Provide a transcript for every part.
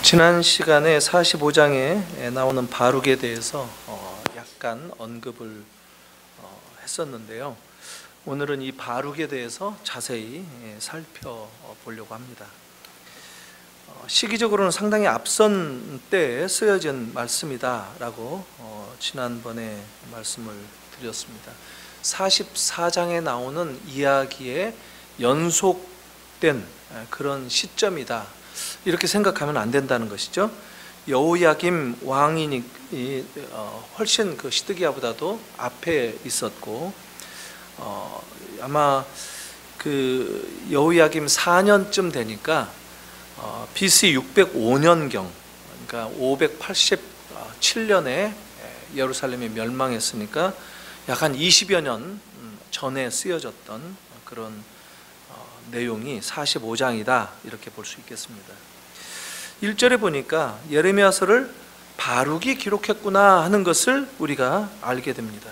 지난 시간에 45장에 나오는 바룩에 대해서 약간 언급을 했었는데요. 오늘은 이 바룩에 대해서 자세히 살펴보려고 합니다. 시기적으로는 상당히 앞선 때에 쓰여진 말씀이다라고 지난번에 말씀을 드렸습니다. 44장에 나오는 이야기에 연속된 그런 시점이다, 이렇게 생각하면 안 된다는 것이죠. 여호야김 왕이 훨씬 그 시드기야보다도 앞에 있었고, 아마 그 여호야김 4년쯤 되니까 BC 605년경, 그러니까 587년에 예루살렘이 멸망했으니까 약 한 20여 년 전에 쓰여졌던 그런 내용이 45장이다, 이렇게 볼 수 있겠습니다. 1절에 보니까 예레미야서를 바룩이 기록했구나 하는 것을 우리가 알게 됩니다.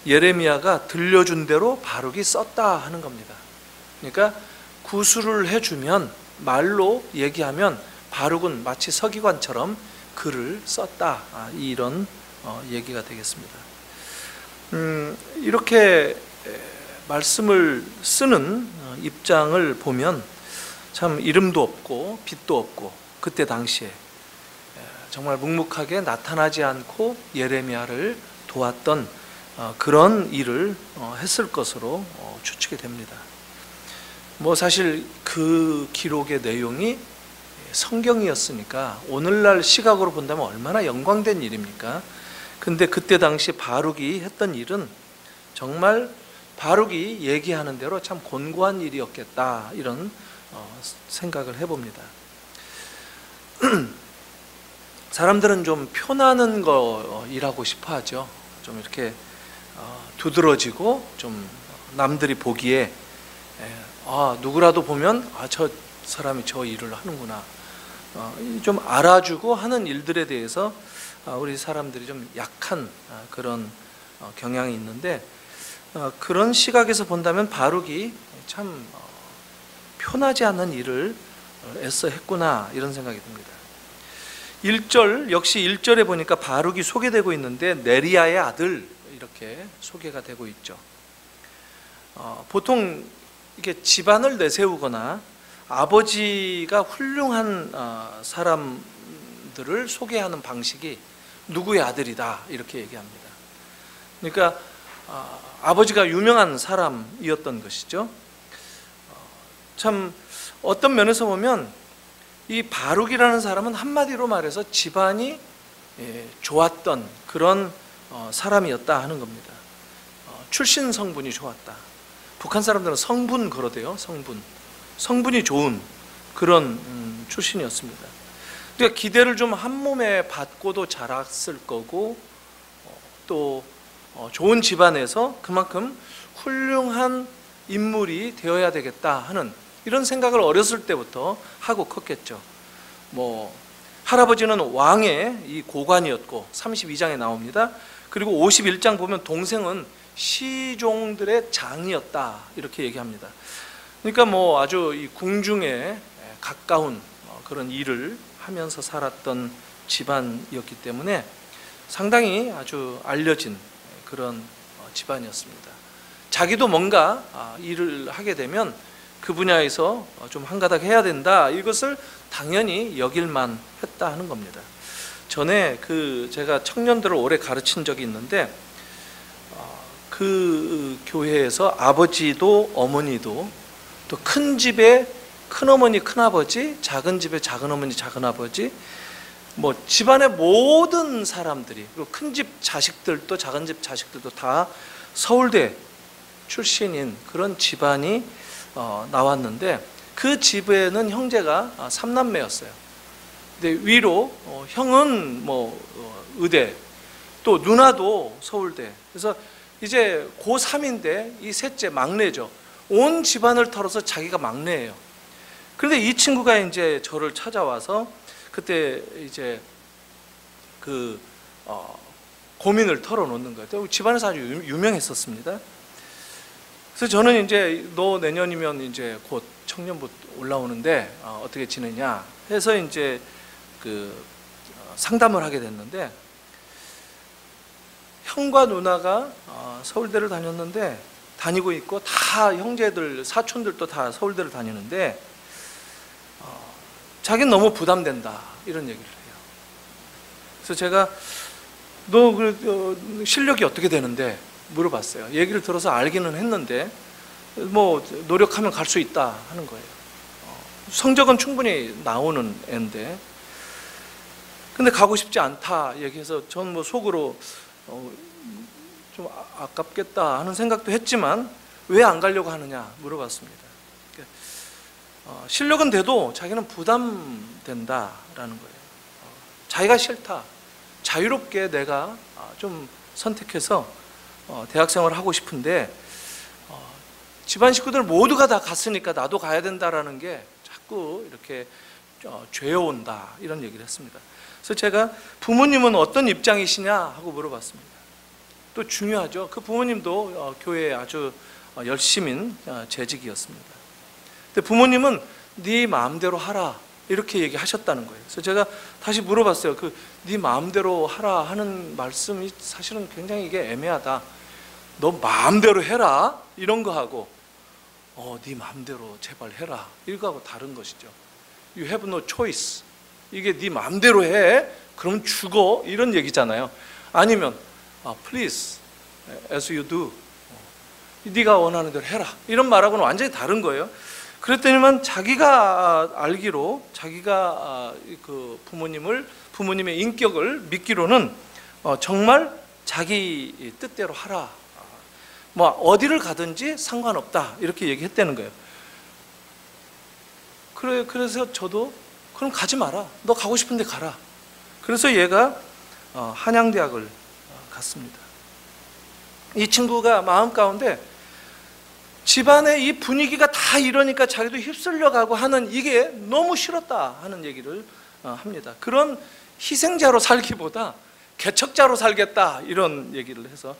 예레미야가 들려준 대로 바룩이 썼다 하는 겁니다. 그러니까 구술을 해주면, 말로 얘기하면 바룩은 마치 서기관처럼 글을 썼다, 이런 얘기가 되겠습니다. 이렇게 말씀을 쓰는 입장을 보면 참 이름도 없고 빛도 없고, 그때 당시에 정말 묵묵하게 나타나지 않고 예레미야를 도왔던 그런 일을 했을 것으로 추측이 됩니다. 사실 그 기록의 내용이 성경이었으니까 오늘날 시각으로 본다면 얼마나 영광된 일입니까? 근데 그때 당시 바룩이 했던 일은 정말 바룩이 얘기하는 대로 참 곤고한 일이었겠다, 이런 생각을 해봅니다. 사람들은 좀 표나는 거 일하고 싶어 하죠. 좀 이렇게 두드러지고, 좀 남들이 보기에 누구라도 보면 저 사람이 저 일을 하는구나, 좀 알아주고 하는 일들에 대해서 우리 사람들이 좀 약한 그런 경향이 있는데, 그런 시각에서 본다면 바룩이 참 편하지 않은 일을 애써 했구나, 이런 생각이 듭니다. 1절, 역시 1절에 보니까 바룩이 소개되고 있는데 네리야의 아들, 이렇게 소개가 되고 있죠. 보통 이게 집안을 내세우거나 아버지가 훌륭한 사람들을 소개하는 방식이 누구의 아들이다, 이렇게 얘기합니다. 그러니까 아버지가 유명한 사람이었던 것이죠. 참 어떤 면에서 보면 이 바룩이라는 사람은 한마디로 말해서 집안이 좋았던 그런 사람이었다 하는 겁니다. 출신 성분이 좋았다. 북한 사람들은 성분 그러대요. 성분이 좋은 그런 출신이었습니다. 그러니까 기대를 좀 한 몸에 받고도 자랐을 거고, 또 좋은 집안에서 그만큼 훌륭한 인물이 되어야 되겠다 하는 이런 생각을 어렸을 때부터 하고 컸겠죠. 할아버지는 왕의 이 고관이었고 32장에 나옵니다. 그리고 51장 보면 동생은 시종들의 장이었다, 이렇게 얘기합니다. 그러니까 아주 이 궁중에 가까운 그런 일을 하면서 살았던 집안이었기 때문에 상당히 아주 알려진 그런 집안이었습니다. 자기도 뭔가 일을 하게 되면 그 분야에서 좀 한가닥 해야 된다, 이것을 당연히 여길만 했다 하는 겁니다. 전에 제가 청년들을 오래 가르친 적이 있는데, 그 교회에서 아버지도 어머니도, 또 큰 집에 큰어머니 큰아버지, 작은 집에 작은어머니 작은아버지, 집안의 모든 사람들이, 그리고 큰 집 자식들도 작은 집 자식들도 다 서울대 출신인 그런 집안이 나왔는데, 그 집에는 형제가 3남매였어요. 근데 위로 형은 의대, 또 누나도 서울대. 그래서 이제 고3인데 이 셋째 막내죠. 온 집안을 털어서 자기가 막내예요. 그런데 이 친구가 이제 저를 찾아와서 그때 이제 고민을 털어놓는 거예요. 집안에서 아주 유명했었습니다. 그래서 저는 이제 너 내년이면 이제 곧 청년부 올라오는데 어떻게 지내냐 해서 이제 상담을 하게 됐는데, 형과 누나가 서울대를 다니고 있고, 다 형제들 사촌들도 다 서울대를 다니는데 자기는 너무 부담된다 이런 얘기를 해요. 그래서 제가 너 실력이 어떻게 되는데 물어봤어요. 얘기를 들어서 알기는 했는데 뭐 노력하면 갈 수 있다 하는 거예요. 성적은 충분히 나오는 애인데, 근데 가고 싶지 않다 얘기해서 전 뭐 속으로 좀 아깝겠다 하는 생각도 했지만 왜 안 가려고 하느냐 물어봤습니다. 실력은 돼도 자기는 부담된다라는 거예요. 자기가 싫다, 자유롭게 내가 좀 선택해서 대학생활을 하고 싶은데 집안 식구들 모두가 다 갔으니까 나도 가야 된다라는 게 자꾸 이렇게 죄어온다 이런 얘기를 했습니다. 그래서 제가 부모님은 어떤 입장이시냐 하고 물어봤습니다. 또 중요하죠. 그 부모님도 교회에 아주 열심인 재직이었습니다. 근데 부모님은 네 마음대로 하라 이렇게 얘기하셨다는 거예요. 그래서 제가 다시 물어봤어요. 네 마음대로 하라 하는 말씀이 사실은 굉장히 이게 애매하다. 너 마음대로 해라 이런 거하고 네 마음대로 제발 해라 이거하고 다른 것이죠. You have no choice. 이게 네 마음대로 해 그럼 죽어 이런 얘기잖아요. 아니면 please as you do. 네가 원하는 대로 해라 이런 말하고는 완전히 다른 거예요. 그랬더니만 자기가 알기로 자기가 부모님의 인격을 믿기로는 정말 자기 뜻대로 하라, 뭐 어디를 가든지 상관없다 이렇게 얘기했다는 거예요. 그래서 저도 그럼 가지 마라, 너 가고 싶은데 가라. 그래서 얘가 한양대학을 갔습니다. 이 친구가 마음 가운데 집안의 이 분위기가 다 이러니까 자기도 휩쓸려 가고 하는 이게 너무 싫었다 하는 얘기를 합니다. 그런 희생자로 살기보다 개척자로 살겠다 이런 얘기를 해서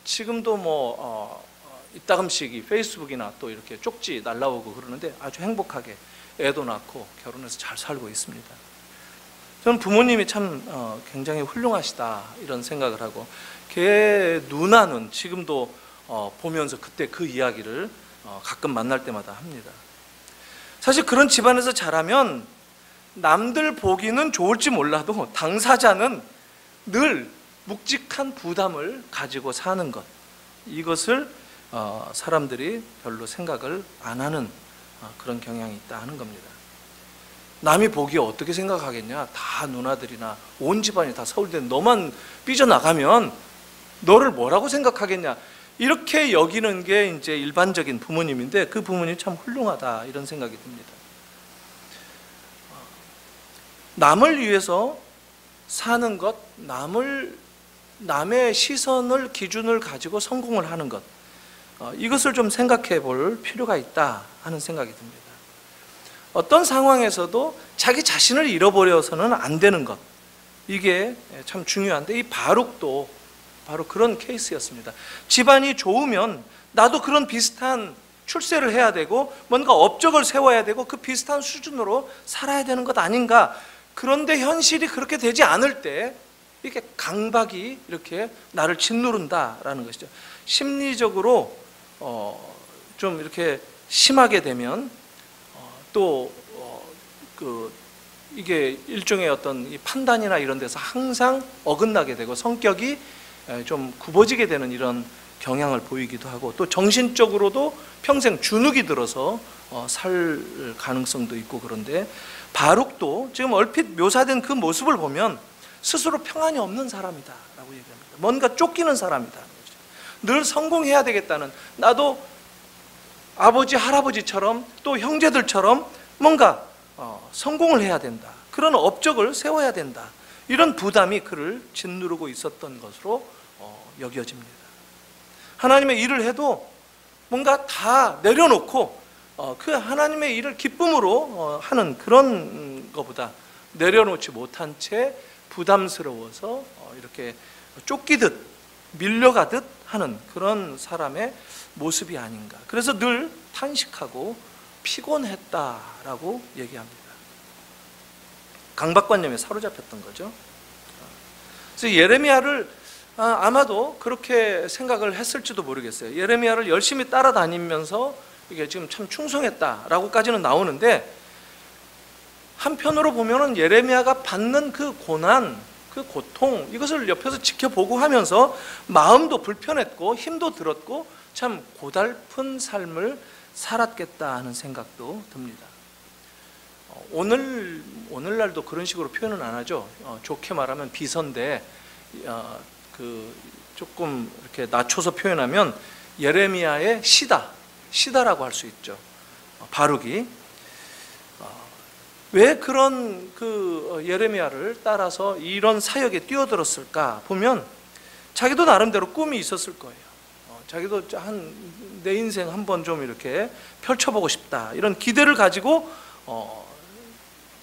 지금도 이따금씩 이 페이스북이나 또 이렇게 쪽지 날라오고 그러는데 아주 행복하게 애도 낳고 결혼해서 잘 살고 있습니다. 저는 부모님이 참 굉장히 훌륭하시다 이런 생각을 하고, 걔 누나는 지금도 보면서 그때 그 이야기를 가끔 만날 때마다 합니다. 사실 그런 집안에서 자라면 남들 보기는 좋을지 몰라도 당사자는 늘 묵직한 부담을 가지고 사는 것, 이것을 사람들이 별로 생각을 안 하는 그런 경향이 있다 하는 겁니다. 남이 보기에 어떻게 생각하겠냐, 다 누나들이나 온 집안이 다 서울대, 너만 삐져나가면 너를 뭐라고 생각하겠냐, 이렇게 여기는 게 이제 일반적인 부모님인데 그 부모님 참 훌륭하다 이런 생각이 듭니다. 남을 위해서 사는 것, 남의 시선을 기준을 가지고 성공을 하는 것, 이것을 좀 생각해 볼 필요가 있다 하는 생각이 듭니다. 어떤 상황에서도 자기 자신을 잃어버려서는 안 되는 것, 이게 참 중요한데 이 바룩도 바로 그런 케이스였습니다. 집안이 좋으면 나도 그런 비슷한 출세를 해야 되고 뭔가 업적을 세워야 되고 그 비슷한 수준으로 살아야 되는 것 아닌가. 그런데 현실이 그렇게 되지 않을 때 이렇게 강박이 이렇게 나를 짓누른다라는 것이죠. 심리적으로 좀 이렇게 심하게 되면 이게 일종의 어떤 이 판단이나 이런 데서 항상 어긋나게 되고 성격이 좀 굽어지게 되는 이런 경향을 보이기도 하고, 또 정신적으로도 평생 주눅이 들어서 살 가능성도 있고. 그런데 바룩도 지금 얼핏 묘사된 그 모습을 보면 스스로 평안이 없는 사람이다 라고 얘기합니다. 뭔가 쫓기는 사람이다. 늘 성공해야 되겠다는, 나도 아버지 할아버지처럼 또 형제들처럼 뭔가 성공을 해야 된다, 그런 업적을 세워야 된다, 이런 부담이 그를 짓누르고 있었던 것으로 여겨집니다. 하나님의 일을 해도 뭔가 다 내려놓고 그 하나님의 일을 기쁨으로 하는 그런 것보다 내려놓지 못한 채 부담스러워서 이렇게 쫓기듯 밀려가듯 하는 그런 사람의 모습이 아닌가. 그래서 늘 탄식하고 피곤했다라고 얘기합니다. 강박관념에 사로잡혔던 거죠. 그래서 예레미야를 아마도 그렇게 생각을 했을지도 모르겠어요. 예레미야를 열심히 따라다니면서 이게 지금 참 충성했다라고까지는 나오는데, 한편으로 보면은 예레미야가 받는 그 고난, 그 고통, 이것을 옆에서 지켜보고 하면서 마음도 불편했고 힘도 들었고 참 고달픈 삶을 살았겠다 하는 생각도 듭니다. 오늘날도 그런 식으로 표현은 안 하죠. 좋게 말하면 비선데, 조금 이렇게 낮춰서 표현하면 예레미야의 시다라고 할 수 있죠. 바룩이 왜 그런 예레미야를 따라서 이런 사역에 뛰어들었을까 보면, 자기도 나름대로 꿈이 있었을 거예요. 자기도 내 인생 한번 좀 이렇게 펼쳐보고 싶다, 이런 기대를 가지고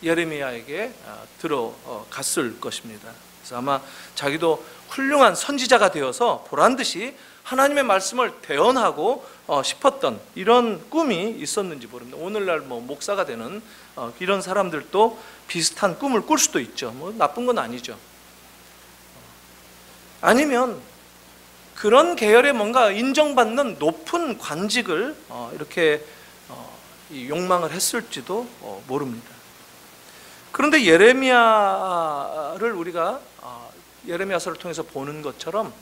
예레미야에게 들어갔을 것입니다. 그래서 아마 자기도 훌륭한 선지자가 되어서 보란듯이 하나님의 말씀을 대언하고 싶었던 이런 꿈이 있었는지 모릅니다. 오늘날 목사가 되는 이런 사람들도 비슷한 꿈을 꿀 수도 있죠. 나쁜 건 아니죠. 아니면 그런 계열의 뭔가 인정받는 높은 관직을 이렇게 욕망을 했을지도 모릅니다. 그런데 예레미야를 우리가 예레미야서를 통해서 보는 것처럼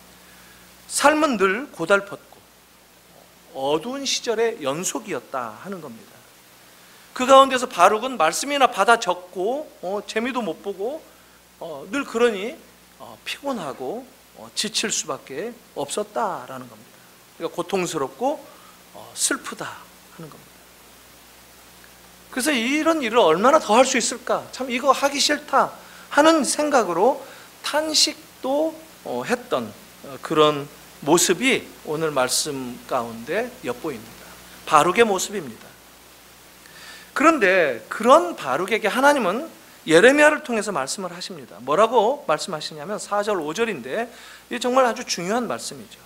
삶은 늘 고달팠고 어두운 시절의 연속이었다 하는 겁니다. 그 가운데서 바룩은 말씀이나 받아 적고 재미도 못 보고 늘 그러니 피곤하고 지칠 수밖에 없었다라는 겁니다. 그러니까 고통스럽고 슬프다 하는 겁니다. 그래서 이런 일을 얼마나 더 할 수 있을까? 참 이거 하기 싫다 하는 생각으로 탄식도 했던 그런 모습이 오늘 말씀 가운데 엿보입니다. 바룩의 모습입니다. 그런데 그런 바룩에게 하나님은 예레미야를 통해서 말씀을 하십니다. 뭐라고 말씀하시냐면 4절 5절인데 이게 정말 아주 중요한 말씀이죠.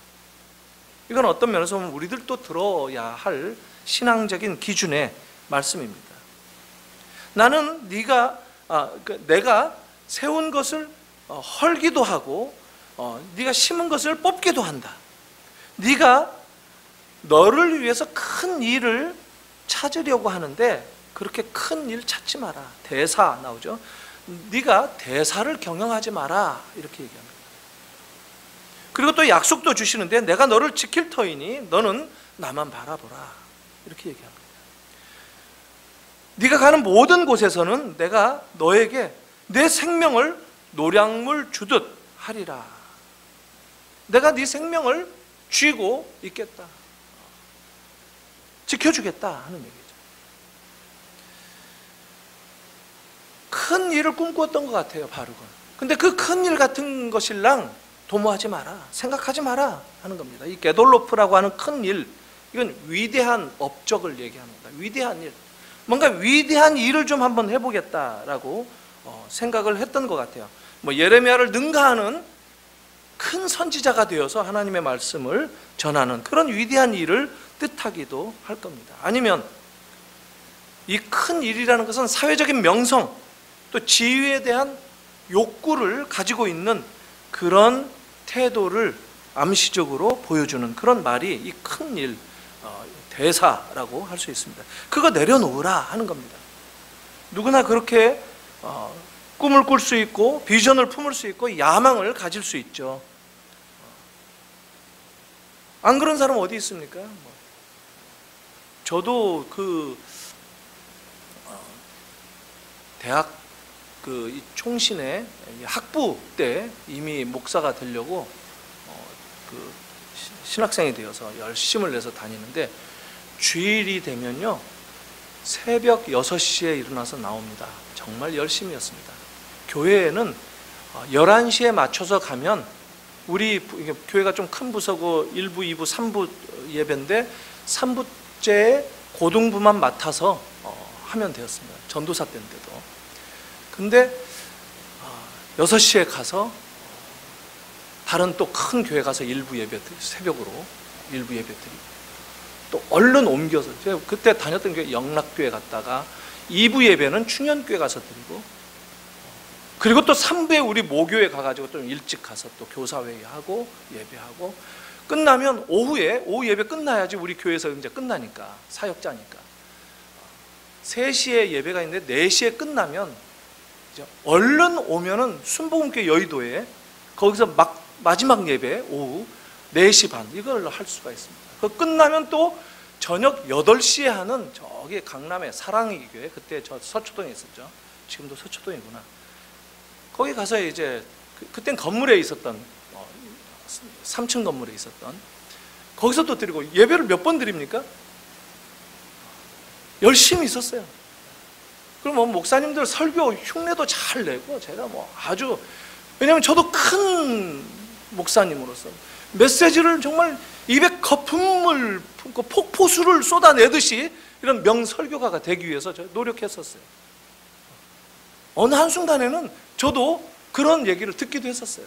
이건 어떤 면에서 보면 우리들도 들어야 할 신앙적인 기준의 말씀입니다. 나는 내가 세운 것을 헐기도 하고 네가 심은 것을 뽑기도 한다. 네가 너를 위해서 큰 일을 찾으려고 하는데 그렇게 큰 일 찾지 마라. 대사 나오죠. 네가 대사를 경영하지 마라, 이렇게 얘기합니다. 그리고 또 약속도 주시는데 내가 너를 지킬 터이니 너는 나만 바라보라, 이렇게 얘기합니다. 네가 가는 모든 곳에서는 내가 너에게 내 생명을 노량물 주듯 하리라. 내가 네 생명을 쥐고 있겠다, 지켜주겠다 하는 얘기죠. 큰 일을 꿈꾸었던 것 같아요, 바룩은. 근데 그 큰 일 같은 것일랑 도모하지 마라, 생각하지 마라 하는 겁니다. 이 게돌로프라고 하는 큰 일, 이건 위대한 업적을 얘기합니다. 위대한 일, 뭔가 위대한 일을 좀 한번 해보겠다라고 생각을 했던 것 같아요. 예레미야를 능가하는 큰 선지자가 되어서 하나님의 말씀을 전하는 그런 위대한 일을 뜻하기도 할 겁니다. 아니면 이 큰 일이라는 것은 사회적인 명성, 또 지위에 대한 욕구를 가지고 있는 그런 태도를 암시적으로 보여주는 그런 말이 이 큰 일, 대사라고 할 수 있습니다. 그거 내려놓으라 하는 겁니다. 누구나 그렇게 꿈을 꿀 수 있고 비전을 품을 수 있고 야망을 가질 수 있죠. 안 그런 사람 어디 있습니까? 저도 대학 이 총신의 학부 때 이미 목사가 되려고 신학생이 되어서 열심을 내서 다니는데, 주일이 되면요 새벽 6시에 일어나서 나옵니다. 정말 열심이었습니다. 교회에는 11시에 맞춰서 가면, 우리 교회가 좀 큰 부서고 1부, 2부, 3부 예배인데 3부째 고등부만 맡아서 하면 되었습니다. 전도사 때인데도. 근데 6시에 가서 다른 또 큰 교회 가서 1부 예배, 새벽으로 1부 예배 드리고, 또 얼른 옮겨서, 제가 그때 다녔던 교회 영락교회 갔다가 2부 예배는 충현교회 가서 드리고, 그리고 또 3부에 우리 모교회 가가지고 좀 일찍 가서 또 교사회의하고 예배하고, 끝나면 오후 예배 끝나야지 우리 교회에서 이제 끝나니까, 사역자니까 3시에 예배가 있는데 4시에 끝나면 이제 얼른 오면은 순복음교회 여의도에 거기서 마지막 예배 오후 4시 반 이걸 할 수가 있습니다. 그 끝나면 또 저녁 8시에 하는 저기 강남의 사랑의 교회, 그때 저 서초동에 있었죠. 지금도 서초동이구나. 거기 가서 이제 그땐 건물에 있었던 3층 건물에 있었던, 거기서 또 드리고, 예배를 몇 번 드립니까? 열심히 있었어요. 그럼 뭐 목사님들 설교 흉내도 잘 내고, 제가 뭐 아주, 왜냐하면 저도 큰 목사님으로서 메시지를 정말 입에 거품을 품고 폭포수를 쏟아내듯이 이런 명설교가가 되기 위해서 제가 노력했었어요. 어느 한순간에는 저도 그런 얘기를 듣기도 했었어요.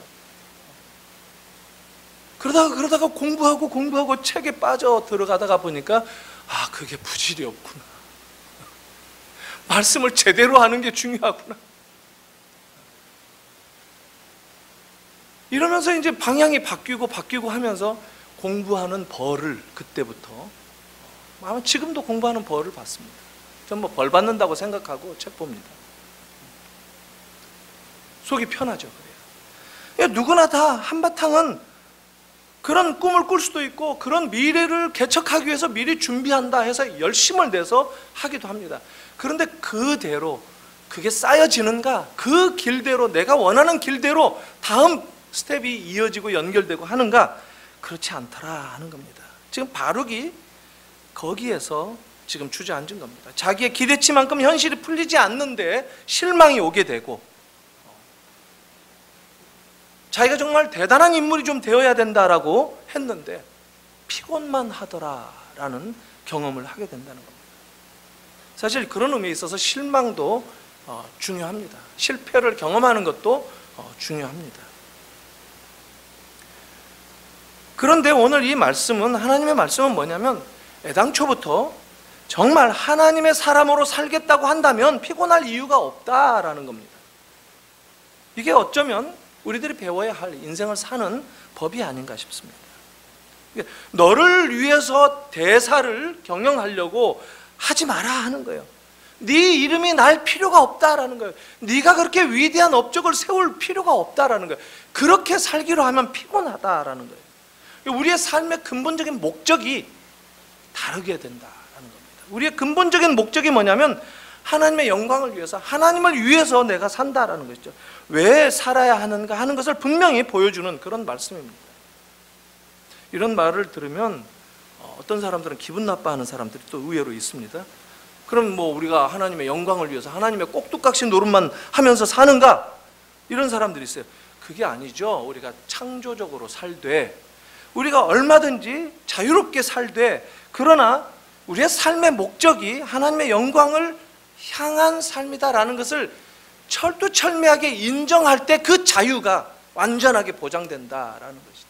그러다가 공부하고 책에 빠져 들어가다가 보니까, 아, 그게 부질이 없구나. 말씀을 제대로 하는 게 중요하구나. 이러면서 이제 방향이 바뀌고 하면서 공부하는 벌을, 그때부터 아마 지금도 공부하는 벌을 받습니다. 전 뭐 벌 받는다고 생각하고 책 봅니다. 속이 편하죠. 그래요. 누구나 다 한바탕은 그런 꿈을 꿀 수도 있고, 그런 미래를 개척하기 위해서 미리 준비한다 해서 열심을 내서 하기도 합니다. 그런데 그대로 그게 쌓여지는가, 그 길대로, 내가 원하는 길대로 다음 스텝이 이어지고 연결되고 하는가, 그렇지 않더라 하는 겁니다. 지금 바룩이 거기에서 지금 주저앉은 겁니다. 자기의 기대치만큼 현실이 풀리지 않는데 실망이 오게 되고, 자기가 정말 대단한 인물이 좀 되어야 된다라고 했는데 피곤만 하더라라는 경험을 하게 된다는 겁니다. 사실 그런 의미에 있어서 실망도 중요합니다. 실패를 경험하는 것도 중요합니다. 그런데 오늘 이 말씀은, 하나님의 말씀은 뭐냐면, 애당초부터 정말 하나님의 사람으로 살겠다고 한다면 피곤할 이유가 없다라는 겁니다. 이게 어쩌면 우리들이 배워야 할 인생을 사는 법이 아닌가 싶습니다. 너를 위해서 대사를 경영하려고 하지 마라 하는 거예요. 네 이름이 날 필요가 없다라는 거예요. 네가 그렇게 위대한 업적을 세울 필요가 없다라는 거예요. 그렇게 살기로 하면 피곤하다라는 거예요. 우리의 삶의 근본적인 목적이 다르게 된다라는 겁니다. 우리의 근본적인 목적이 뭐냐면, 하나님의 영광을 위해서, 하나님을 위해서 내가 산다라는 것이죠. 왜 살아야 하는가 하는 것을 분명히 보여주는 그런 말씀입니다. 이런 말을 들으면 어떤 사람들은 기분 나빠하는 사람들이 또 의외로 있습니다. 그럼 뭐 우리가 하나님의 영광을 위해서 하나님의 꼭두각시 노릇만 하면서 사는가? 이런 사람들이 있어요. 그게 아니죠. 우리가 창조적으로 살되, 우리가 얼마든지 자유롭게 살되, 그러나 우리의 삶의 목적이 하나님의 영광을 향한 삶이다라는 것을 철두철미하게 인정할 때 그 자유가 완전하게 보장된다라는 것이죠.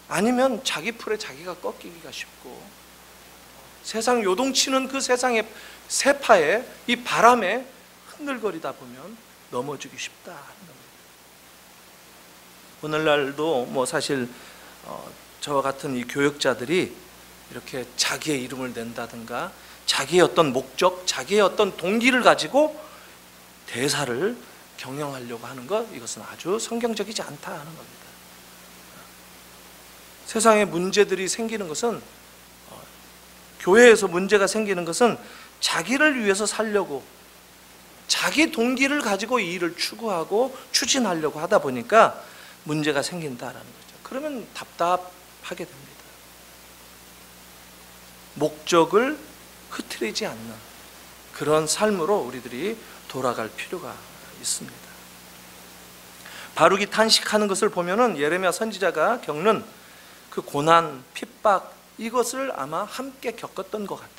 아니면 자기 풀에 자기가 꺾이기가 쉽고, 세상 요동치는 그 세상의 세파에, 이 바람에 흔들거리다 보면 넘어지기 쉽다 하는 겁니다. 오늘날도 뭐 사실 저와 같은 이 교역자들이 이렇게 자기의 이름을 낸다든가, 자기의 어떤 목적, 자기의 어떤 동기를 가지고 대사를 경영하려고 하는 것, 이것은 아주 성경적이지 않다 하는 겁니다. 세상에 문제들이 생기는 것은, 교회에서 문제가 생기는 것은 자기를 위해서 살려고, 자기 동기를 가지고 이 일을 추구하고 추진하려고 하다 보니까 문제가 생긴다라는 거죠. 그러면 답답하게 됩니다. 목적을 흐트리지 않는 그런 삶으로 우리들이 돌아갈 필요가 있습니다. 바룩이 탄식하는 것을 보면은 예레미야 선지자가 겪는 그 고난, 핍박, 이것을 아마 함께 겪었던 것 같아요.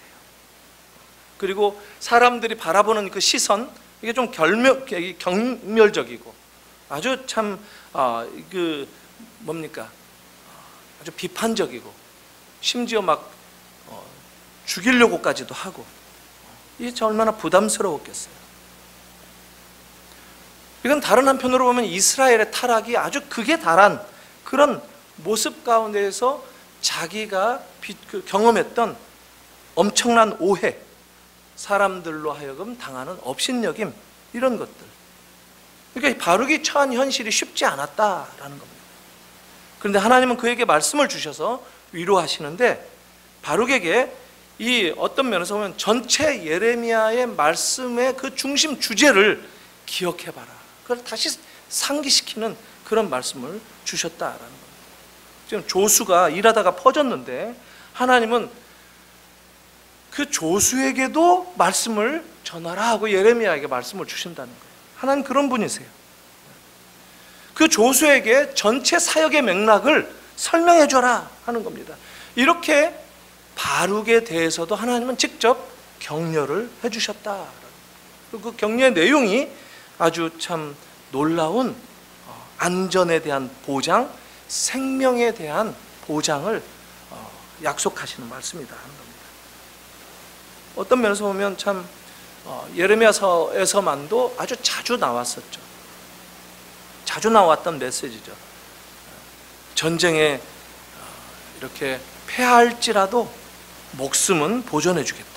그리고 사람들이 바라보는 그 시선, 이게 좀 경멸적이고 아주 참 뭡니까? 아주 비판적이고 심지어 막 죽이려고까지도 하고, 이게 얼마나 부담스러웠겠어요. 이건 다른 한편으로 보면 이스라엘의 타락이 아주 극에 달한 그런 모습 가운데에서 자기가 경험했던 엄청난 오해, 사람들로 하여금 당하는 업신여김, 이런 것들. 그러니까 바룩이 처한 현실이 쉽지 않았다라는 겁니다. 그런데 하나님은 그에게 말씀을 주셔서 위로하시는데, 바룩에게 이 어떤 면에서 보면 전체 예레미야의 말씀의 그 중심 주제를 기억해봐라, 그걸 다시 상기시키는 그런 말씀을 주셨다라는 겁니다. 지금 조수가 일하다가 퍼졌는데 하나님은 그 조수에게도 말씀을 전하라 하고 예레미야에게 말씀을 주신다는 거예요. 하나님 그런 분이세요. 그 조수에게 전체 사역의 맥락을 설명해 줘라 하는 겁니다. 이렇게 바룩에 대해서도 하나님은 직접 격려를 해 주셨다. 그 격려의 내용이 아주 참 놀라운 안전에 대한 보장, 생명에 대한 보장을 약속하시는 말씀이다 하는 겁니다. 어떤 면에서 보면 참 예레미야서에서만도 아주 자주 나왔었죠. 자주 나왔던 메시지죠. 전쟁에 이렇게 패할지라도 목숨은 보존해 주겠다.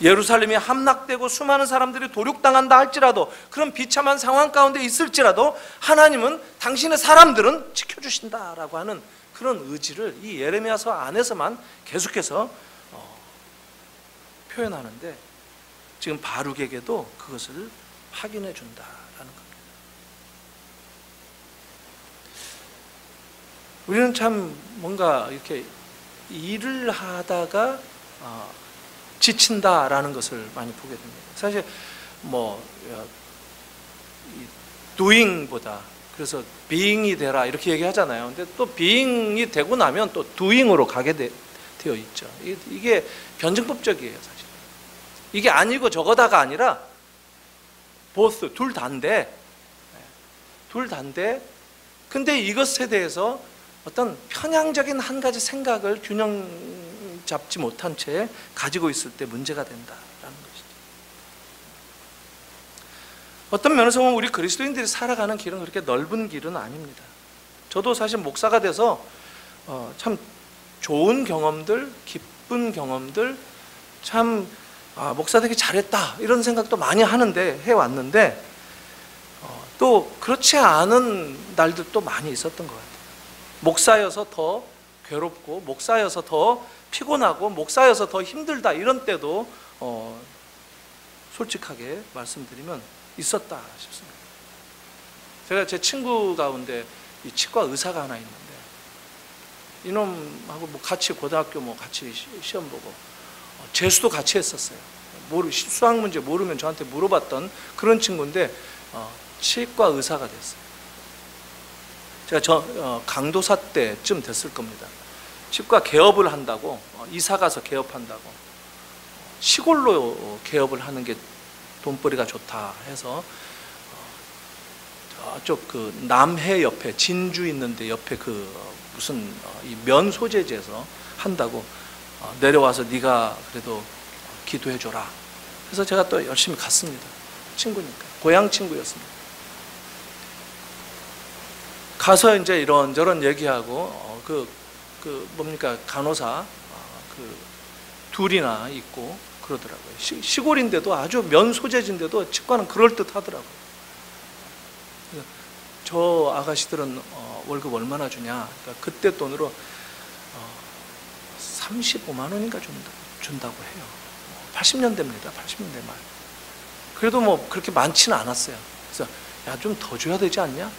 예루살렘이 함락되고 수많은 사람들이 도륙당한다 할지라도, 그런 비참한 상황 가운데 있을지라도 하나님은 당신의 사람들은 지켜주신다라고 하는 그런 의지를 이 예레미야서 안에서만 계속해서 표현하는데, 지금 바룩에게도 그것을 확인해 준다라는 겁니다. 우리는 참 뭔가 이렇게 일을 하다가 지친다라는 것을 많이 보게 됩니다. 사실 doing보다, 그래서 being이 되라 이렇게 얘기하잖아요. 근데 또 being이 되고 나면 또 doing으로 가게 되어 있죠. 이게 변증법적이에요, 사실. 이게 아니고 저거다가 아니라 both, 둘 다인데, 근데 이것에 대해서 어떤 편향적인 한 가지 생각을 균형 잡지 못한 채 가지고 있을 때 문제가 된다라는 것이죠. 어떤 면에서 보면 우리 그리스도인들이 살아가는 길은 그렇게 넓은 길은 아닙니다. 저도 사실 목사가 돼서 참 좋은 경험들, 기쁜 경험들, 참 목사 되기 잘했다 이런 생각도 많이 하는데, 해왔는데 또 그렇지 않은 날들도 많이 있었던 것 같아요. 목사여서 더 괴롭고, 목사여서 더 피곤하고, 목사여서 더 힘들다 이런 때도 솔직하게 말씀드리면 있었다 싶습니다. 제가 제 친구 가운데 이 치과 의사가 하나 있는데, 이놈하고 같이 고등학교 같이 시험 보고 재수도 같이 했었어요. 수학 문제 모르면 저한테 물어봤던 그런 친구인데 치과 의사가 됐어요. 제가 강도사 때쯤 됐을 겁니다. 치과 개업을 한다고, 이사 가서 개업한다고, 시골로 개업을 하는 게 돈벌이가 좋다 해서 저쪽 그 남해 옆에 진주 있는데 옆에 그 무슨 이 면 소재지에서 한다고 내려와서 네가 그래도 기도해 줘라. 그래서 제가 또 열심히 갔습니다. 친구니까, 고향 친구였습니다. 가서 이제 이런저런 얘기하고 뭡니까 간호사 둘이나 있고 그러더라고요. 시골인데도 아주 면 소재지인데도 치과는 그럴듯하더라고요. 저 아가씨들은 월급 얼마나 주냐? 그러니까 그때 돈으로 35만 원인가 준다고 해요. 80년대입니다. 80년대 말. 그래도 그렇게 많지는 않았어요. 그래서 야, 좀 더 줘야 되지 않냐?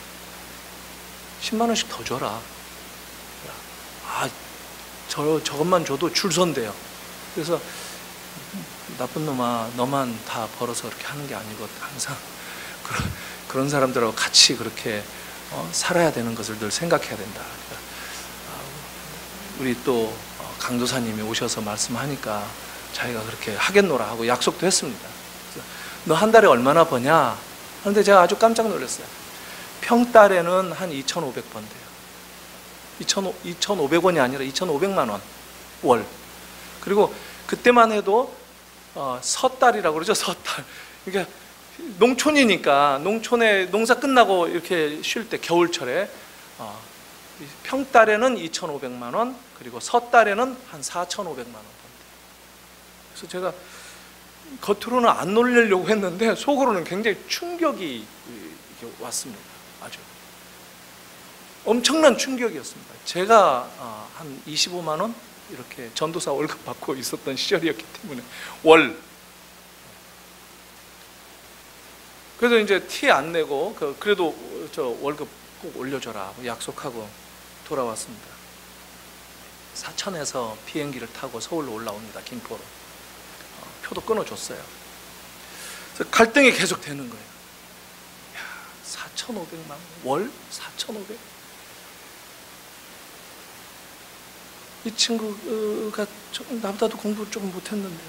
10만 원씩 더 줘라. 저것만 줘도 줄 선대요. 그래서 나쁜 놈아, 너만 다 벌어서 그렇게 하는 게 아니고 항상 그런 사람들하고 같이 그렇게 살아야 되는 것을 늘 생각해야 된다. 우리 또 강도사님이 오셔서 말씀하니까 자기가 그렇게 하겠노라 하고 약속도 했습니다. 너 한 달에 얼마나 버냐? 그런데 제가 아주 깜짝 놀랐어요. 평달에는 한 2,500번 돼요. 2,500원이 아니라 2,500만 원 월. 그리고 그때만 해도 섣달이라고 그러죠. 섣달. 그러니까 농촌이니까 농촌에 농사 끝나고 이렇게 쉴 때 겨울철에 평달에는 2,500만 원, 그리고 섣달에는 한 4,500만 원. 그래서 제가 겉으로는 안 놀리려고 했는데 속으로는 굉장히 충격이 왔습니다. 아주 엄청난 충격이었습니다. 제가 한 25만 원 이렇게 전도사 월급 받고 있었던 시절이었기 때문에 월. 그래서 이제 티 안 내고 그래도 저 월급 꼭 올려줘라 약속하고 돌아왔습니다. 사천에서 비행기를 타고 서울로 올라옵니다. 김포로. 표도 끊어줬어요. 그래서 갈등이 계속 되는 거예요. 4,500만 원? 월? 4,500? 이 친구가 나보다도 공부를 조금 못했는데,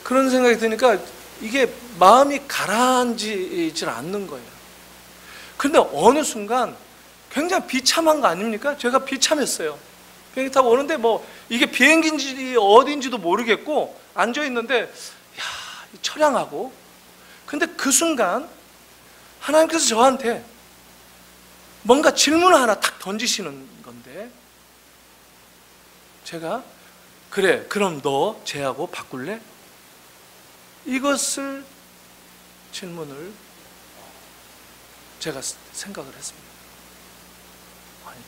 그런 생각이 드니까 이게 마음이 가라앉질 않는 거예요. 그런데 어느 순간 굉장히 비참한 거 아닙니까? 제가 비참했어요. 비행기 타고 오는데 뭐 이게 비행기인지 어딘지도 모르겠고 앉아 있는데 처량하고, 근데 그 순간 하나님께서 저한테 뭔가 질문을 하나 탁 던지시는 건데, 제가 그래 그럼 너 쟤하고 바꿀래? 이것을 질문을 제가 생각을 했습니다. 아니,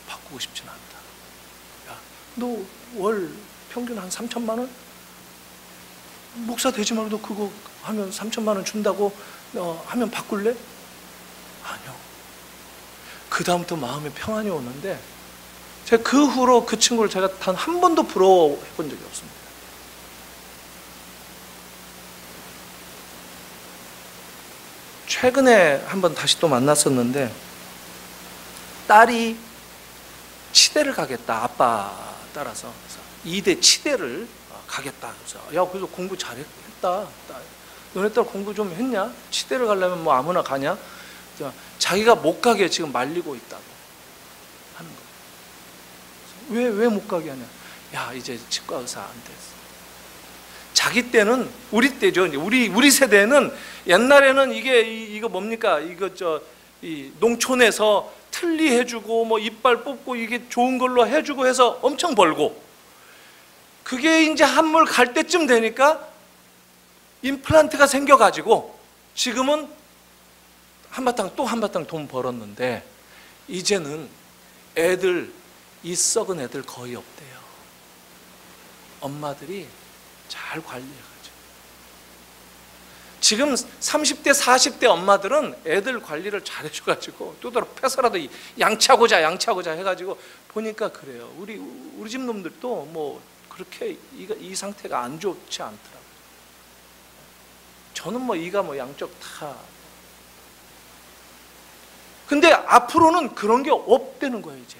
바꾸고 싶지는 않다. 야, 너 월 평균 한 3천만 원? 목사 되지 말고 너 그거 하면 3천만 원 준다고 하면 바꿀래? 아니요. 그 다음부터 마음에 평안이 오는데, 제가 그 후로 그 친구를 제가 단 한 번도 부러워해 본 적이 없습니다. 최근에 한번 다시 또 만났었는데, 딸이 치대를 가겠다, 아빠 따라서. 그래서 2대 치대를 가겠다. 그래서 공부 잘했다. 너네 딸 공부 좀 했냐? 치대를 가려면 뭐 아무나 가냐? 자기가 못 가게 지금 말리고 있다고 하는 거예요. 왜 못 가게 하냐? 야, 이제 치과 의사 안 됐어. 자기 때는, 우리 때죠. 우리 세대는 옛날에는 이거 뭡니까? 이 농촌에서 틀니 해주고 뭐 이빨 뽑고 이게 좋은 걸로 해주고 해서 엄청 벌고, 그게 이제 한물 갈 때쯤 되니까 임플란트가 생겨가지고 지금은 한바탕 또 한바탕 돈 벌었는데, 이제는 이 썩은 애들 거의 없대요. 엄마들이 잘 관리해가지고. 지금 30대 40대 엄마들은 애들 관리를 잘 해줘가지고 또다로 패서라도 양치하고자 해가지고 보니까 그래요. 우리 집 놈들도 뭐 그렇게 이 상태가 안 좋지 않더라고요. 저는 뭐 이가 뭐 양쪽 다. 근데 앞으로는 그런 게 없다는 거예요. 이제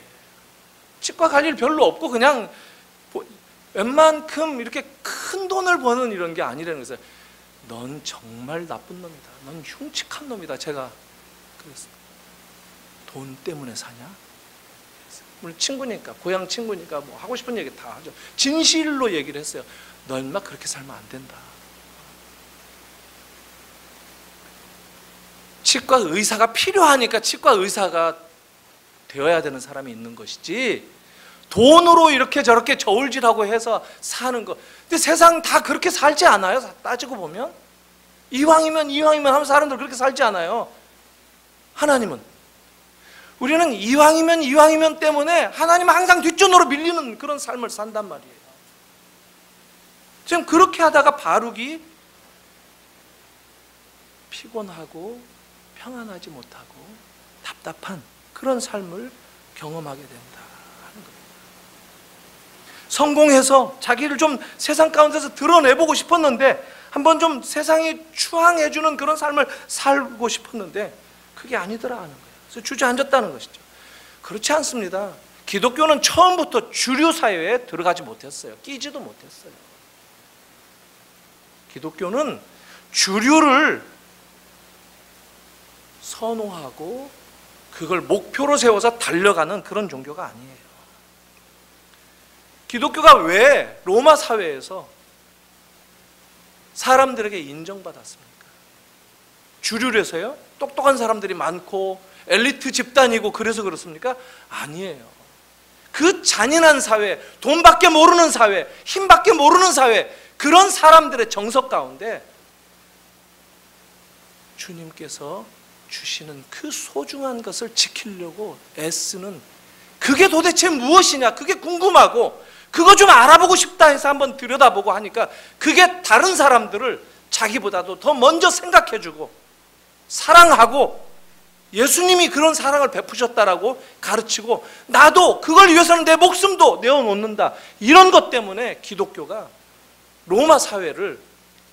치과 갈 일 별로 없고 그냥 웬만큼 이렇게 큰 돈을 버는 이런 게 아니라는 거예요. 넌 정말 나쁜 놈이다. 넌 흉측한 놈이다. 제가 그랬습니다. 돈 때문에 사냐? 우리 친구니까, 고향 친구니까 뭐 하고 싶은 얘기 다 하죠. 진실로 얘기를 했어요. 너 인마 그렇게 살면 안 된다. 치과 의사가 필요하니까 치과 의사가 되어야 되는 사람이 있는 것이지, 돈으로 이렇게 저렇게 저울질하고 해서 사는 거. 근데 세상 다 그렇게 살지 않아요? 따지고 보면 이왕이면 하면 사람들 그렇게 살지 않아요. 하나님은, 우리는 이왕이면 때문에 하나님은 항상 뒷전으로 밀리는 그런 삶을 산단 말이에요. 지금 그렇게 하다가 바룩이 피곤하고 평안하지 못하고 답답한 그런 삶을 경험하게 된다 하는 겁니다. 성공해서 자기를 좀 세상 가운데서 드러내보고 싶었는데, 한번 좀 세상이 추앙해주는 그런 삶을 살고 싶었는데 그게 아니더라 하는 거예요. 그래서 주저앉았다는 것이죠. 그렇지 않습니다. 기독교는 처음부터 주류 사회에 들어가지 못했어요. 끼지도 못했어요. 기독교는 주류를 선호하고 그걸 목표로 세워서 달려가는 그런 종교가 아니에요. 기독교가 왜 로마 사회에서 사람들에게 인정받았습니까? 주류에서요? 똑똑한 사람들이 많고 엘리트 집단이고 그래서 그렇습니까? 아니에요. 그 잔인한 사회, 돈밖에 모르는 사회, 힘밖에 모르는 사회, 그런 사람들의 정석 가운데 주님께서 주시는 그 소중한 것을 지키려고 애쓰는, 그게 도대체 무엇이냐, 그게 궁금하고 그거 좀 알아보고 싶다 해서 한번 들여다보고 하니까 그게 다른 사람들을 자기보다도 더 먼저 생각해주고 사랑하고 예수님이 그런 사랑을 베푸셨다라고 가르치고 나도 그걸 위해서는 내 목숨도 내어놓는다, 이런 것 때문에 기독교가 로마 사회를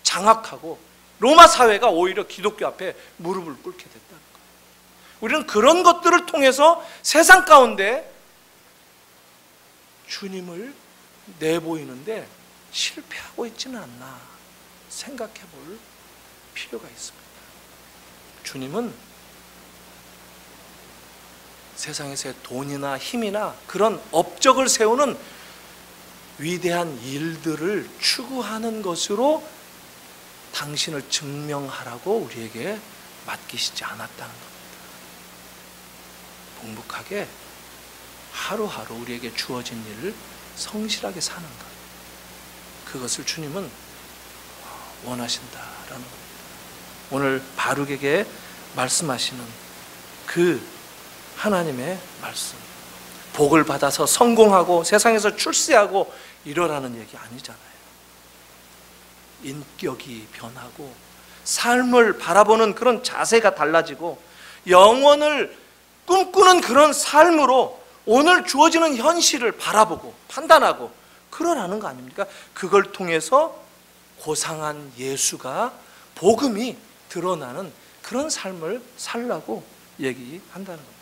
장악하고 로마 사회가 오히려 기독교 앞에 무릎을 꿇게 됐다는 거예요. 우리는 그런 것들을 통해서 세상 가운데 주님을 내보이는데 실패하고 있지는 않나 생각해 볼 필요가 있습니다. 주님은 세상에서의 돈이나 힘이나 그런 업적을 세우는 위대한 일들을 추구하는 것으로 당신을 증명하라고 우리에게 맡기시지 않았다는 겁니다. 묵묵하게 하루하루 우리에게 주어진 일을 성실하게 사는 것, 그것을 주님은 원하신다라는 겁니다. 오늘 바룩에게 말씀하시는 그 하나님의 말씀, 복을 받아서 성공하고 세상에서 출세하고 이러라는 얘기 아니잖아요. 인격이 변하고 삶을 바라보는 그런 자세가 달라지고 영원을 꿈꾸는 그런 삶으로 오늘 주어지는 현실을 바라보고 판단하고 그러라는 거 아닙니까? 그걸 통해서 고상한 예수가, 복음이 드러나는 그런 삶을 살라고 얘기한다는 겁니다.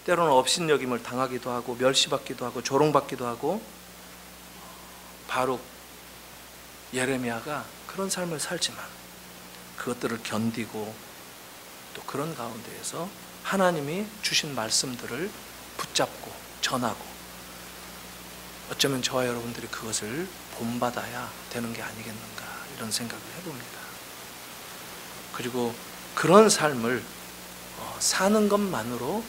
때로는 업신여김을 당하기도 하고 멸시받기도 하고 조롱받기도 하고, 바룩, 예레미야가 그런 삶을 살지만 그것들을 견디고 또 그런 가운데에서 하나님이 주신 말씀들을 붙잡고 전하고, 어쩌면 저와 여러분들이 그것을 본받아야 되는 게 아니겠는가 이런 생각을 해봅니다. 그리고 그런 삶을 사는 것만으로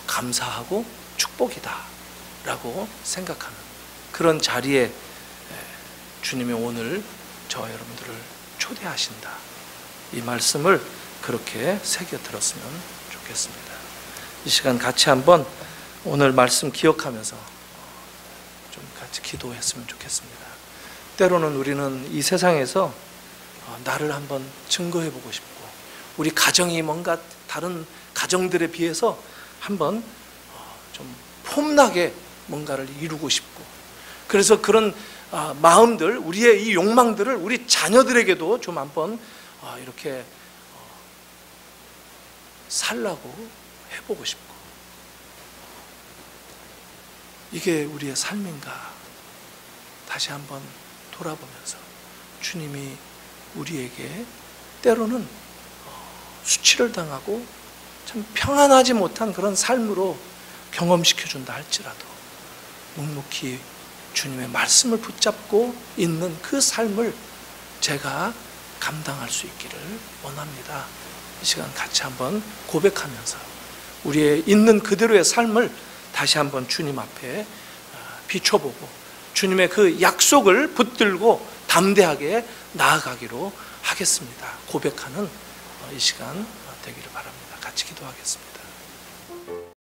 감사하고 축복이다 라고 생각하는 그런 자리에 주님이 오늘 저와 여러분들을 초대하신다, 이 말씀을 그렇게 새겨 들었으면 좋겠습니다. 이 시간 같이 한번 오늘 말씀 기억하면서 좀 같이 기도했으면 좋겠습니다. 때로는 우리는 이 세상에서 나를 한번 증거해보고 싶고, 우리 가정이 뭔가 다른 가정들에 비해서 한번 좀 폼나게 뭔가를 이루고 싶고, 그래서 그런 마음들, 우리의 이 욕망들을 우리 자녀들에게도 좀 한번 이렇게 살라고 해보고 싶고, 이게 우리의 삶인가 다시 한번 돌아보면서 주님이 우리에게 때로는 수치를 당하고 참 평안하지 못한 그런 삶으로 경험시켜준다 할지라도 묵묵히 주님의 말씀을 붙잡고 있는 그 삶을 제가 감당할 수 있기를 원합니다. 이 시간 같이 한번 고백하면서 우리의 있는 그대로의 삶을 다시 한번 주님 앞에 비춰보고 주님의 그 약속을 붙들고 담대하게 나아가기로 하겠습니다. 고백하는 이 시간 되기를 바랍니다. 같이 기도하겠습니다.